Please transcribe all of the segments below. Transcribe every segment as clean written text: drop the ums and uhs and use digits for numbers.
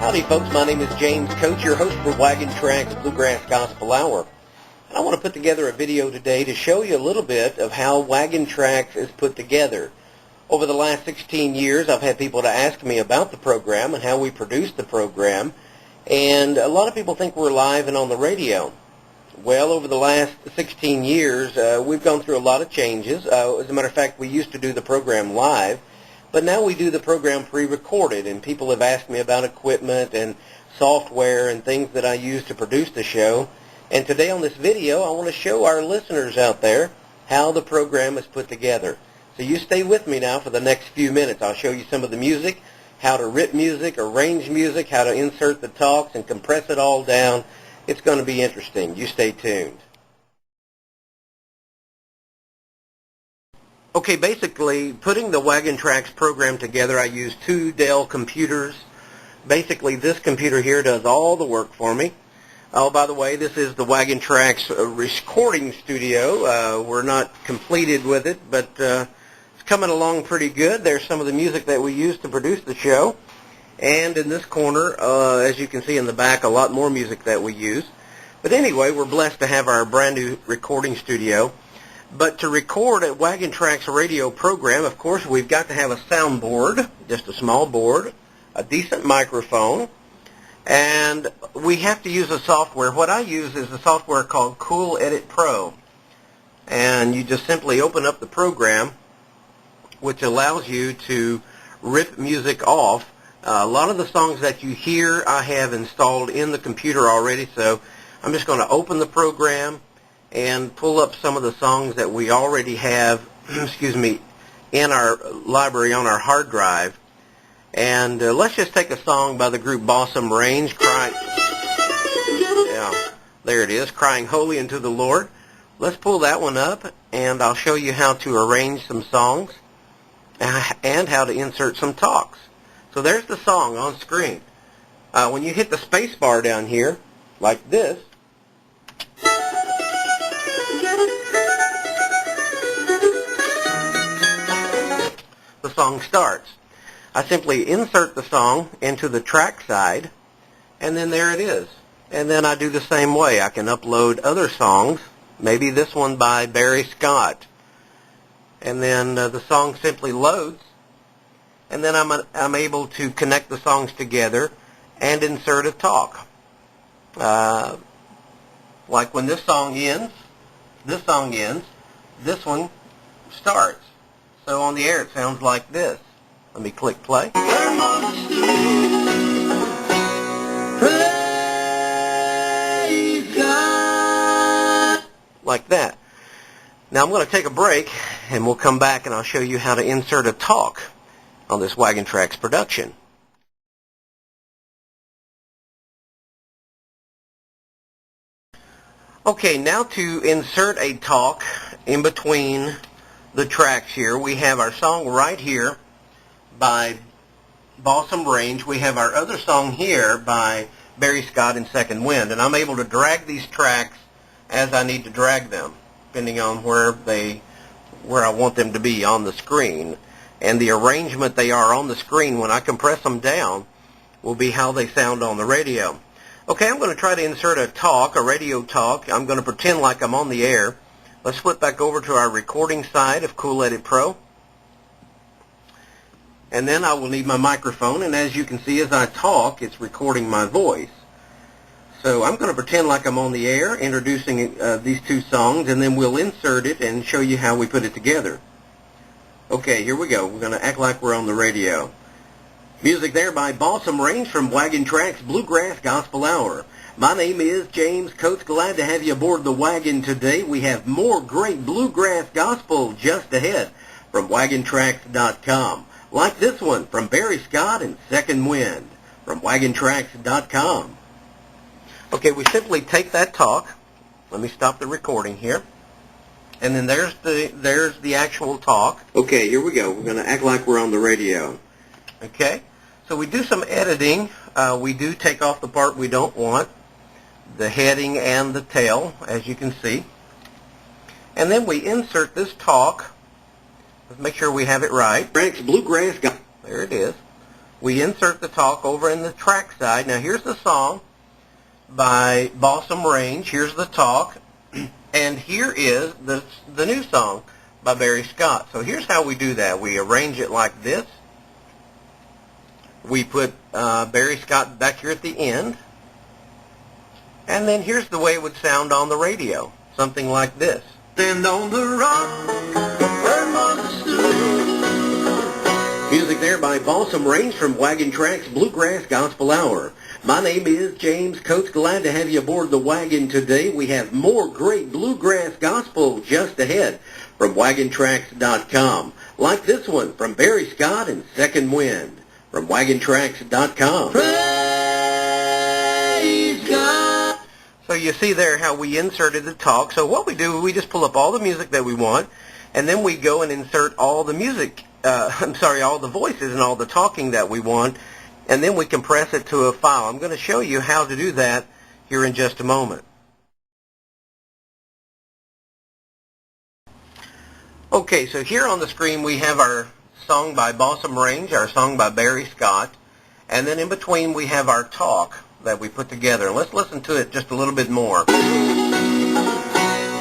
Howdy folks, my name is James Coates, your host for Wagon Traxx Bluegrass Gospel Hour. And I want to put together a video today to show you a little bit of how Wagon Traxx is put together. Over the last 16 years, I've had people to ask me about the program and how we produce the program. And a lot of people think we're live and on the radio. Well, over the last 16 years, we've gone through a lot of changes. As a matter of fact, we used to do the program live. But now we do the program pre-recorded, and people have asked me about equipment and software and things that I use to produce the show. And today on this video, I want to show our listeners out there how the program is put together. So you stay with me now for the next few minutes. I'll show you some of the music, how to rip music, arrange music, how to insert the talks and compress it all down. It's going to be interesting. You stay tuned. Okay, basically, putting the Wagon Traxx program together, I use two Dell computers. Basically, this computer here does all the work for me. Oh, by the way, this is the Wagon Traxx recording studio. We're not completed with it, but it's coming along pretty good. There's some of the music that we use to produce the show. And in this corner, as you can see in the back, a lot more music that we use. But anyway, we're blessed to have our brand new recording studio. But to record a Wagon Traxx radio program, of course, we've got to have a soundboard, just a small board, a decent microphone, and we have to use a software. What I use is a software called Cool Edit Pro. And you just simply open up the program, which allows you to rip music off. A lot of the songs that you hear I have installed in the computer already, so I'm just going to open the program and pull up some of the songs that we already have, in our library on our hard drive. And let's just take a song by the group Bossum Range, there it is, Crying Holy Unto the Lord. Let's pull that one up, and I'll show you how to arrange some songs and how to insert some talks. So there's the song on screen. When you hit the space bar down here, like this, the song starts. I simply insert the song into the track side, and then there it is. And then I do the same way. I can upload other songs, maybe this one by Barry Scott. And then the song simply loads, and then I'm able to connect the songs together and insert a talk. Like when this song ends, this one starts. So on the air it sounds like this. Let me click play. Praise God. Like that. Now I'm going to take a break, and we'll come back and I'll show you how to insert a talk on this Wagon Traxx production. Okay, now to insert a talk in between the tracks here, we have our song right here by Bossum Range. We have our other song here by Barry Scott and Second Wind. And I'm able to drag these tracks as I need to drag them, depending on where I want them to be on the screen. And the arrangement they are on the screen when I compress them down will be how they sound on the radio. Okay, I'm going to try to insert a talk, a radio talk. I'm going to pretend like I'm on the air. Let's flip back over to our recording side of Cool Edit Pro. And then I will need my microphone, and as you can see as I talk, it's recording my voice. So I'm going to pretend like I'm on the air, introducing these two songs, and then we'll insert it and show you how we put it together. Okay, here we go. We're going to act like we're on the radio. Music there by Bossum Range from Wagon Traxx Bluegrass Gospel Hour. My name is James Coates. Glad to have you aboard the wagon today. We have more great bluegrass gospel just ahead from WagonTraxx.com. Like this one from Barry Scott and Second Wind from WagonTraxx.com. Okay, we simply take that talk. Let me stop the recording here. And then there's the actual talk. Okay, here we go. We're going to act like we're on the radio. Okay, so we do some editing. We do take off the part we don't want, the heading and the tail, as you can see. And then we insert this talk. Let's make sure we have it right. Traxx Bluegrass. There it is. we insert the talk over in the track side. Now here's the song by Balsam Range. Here's the talk. And here is the new song by Barry Scott. So here's how we do that. We arrange it like this. We put Barry Scott back here at the end. And then here's the way it would sound on the radio. Something like this. Stand on the rock where Moses stood. Music there by Balsam Range from Wagon Traxx Bluegrass Gospel Hour. My name is James Coates. Glad to have you aboard the wagon today. We have more great bluegrass gospel just ahead from WagonTraxx.com. Like this one from Barry Scott and Second Wind from WagonTraxx.com. Praise God. So you see there how we inserted the talk. So what we do, we just pull up all the music that we want, and then we go and insert all the music, all the voices and all the talking that we want, and then we compress it to a file. I'm going to show you how to do that here in just a moment. Okay, so here on the screen we have our song by Balsam Range, our song by Barry Scott, and then in between we have our talk that we put together. Let's listen to it just a little bit more.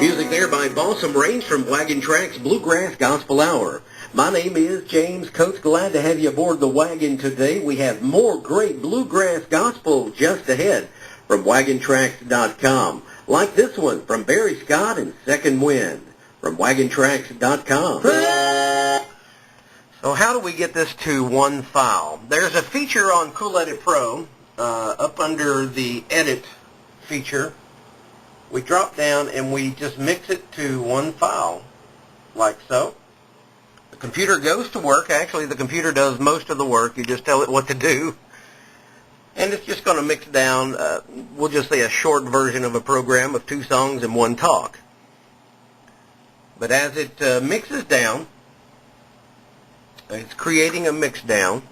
Music there by Balsam Range from Wagon Traxx Bluegrass Gospel Hour. My name is James Coates. Glad to have you aboard the wagon today. We have more great bluegrass gospel just ahead from WagonTraxx.com. Like this one from Barry Scott and Second Wind from WagonTraxx.com. So how do we get this to one file? There's a feature on Cool Edit Pro up under the Edit feature. We drop down and we just mix it to one file, like so. The computer goes to work. Actually, the computer does most of the work. You just tell it what to do. And it's just going to mix down, we'll just say a short version of a program of 2 songs and 1 talk. But as it mixes down, it's creating a mix down.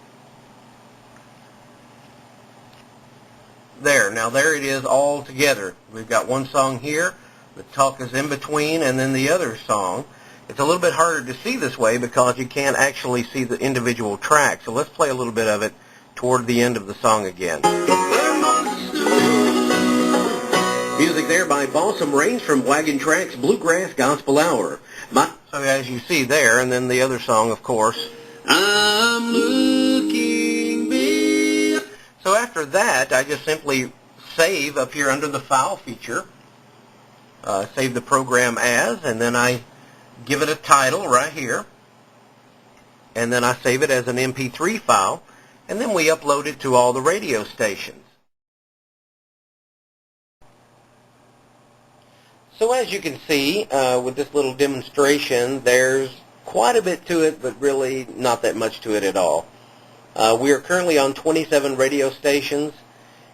There, now there it is all together. We've got 1 song here, the talk is in between, and then the other song. It's a little bit harder to see this way because you can't actually see the individual tracks. So let's play a little bit of it toward the end of the song again. Music there by Balsam Range from Wagon Traxx Bluegrass Gospel Hour. So as you see there, and then the other song, of course. I'm looking big. So after that, I just simply save up here under the File feature. Save the program as, and then I give it a title right here. And then I save it as an MP3 file. And then we upload it to all the radio stations. So as you can see, with this little demonstration, there's quite a bit to it, but really not that much to it at all. We are currently on 27 radio stations,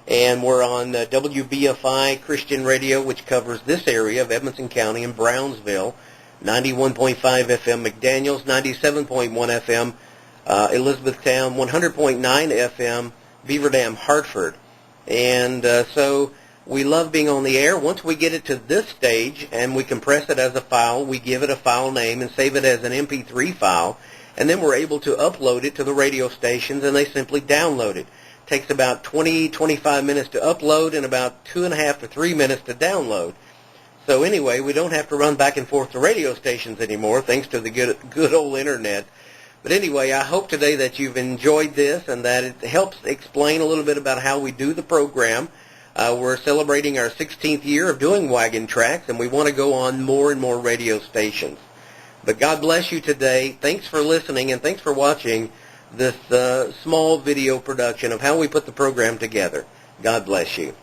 and we're on WBFI Christian Radio, which covers this area of Edmonson County and Brownsville, 91.5 FM McDaniels, 97.1 FM Elizabethtown, 100.9 FM Beaver Dam, Hartford. And so we love being on the air. Once we get it to this stage and we compress it as a file, we give it a file name and save it as an MP3 file, and then we're able to upload it to the radio stations, and they simply download it. It takes about 20-25 minutes to upload and about 2.5 to 3 minutes to download. So anyway, we don't have to run back and forth to radio stations anymore, thanks to the good old Internet. But anyway, I hope today that you've enjoyed this and that it helps explain a little bit about how we do the program. We're celebrating our 16th year of doing Wagon Traxx, and we want to go on more and more radio stations. But God bless you today. Thanks for listening, and thanks for watching this small video production of how we put the program together. God bless you.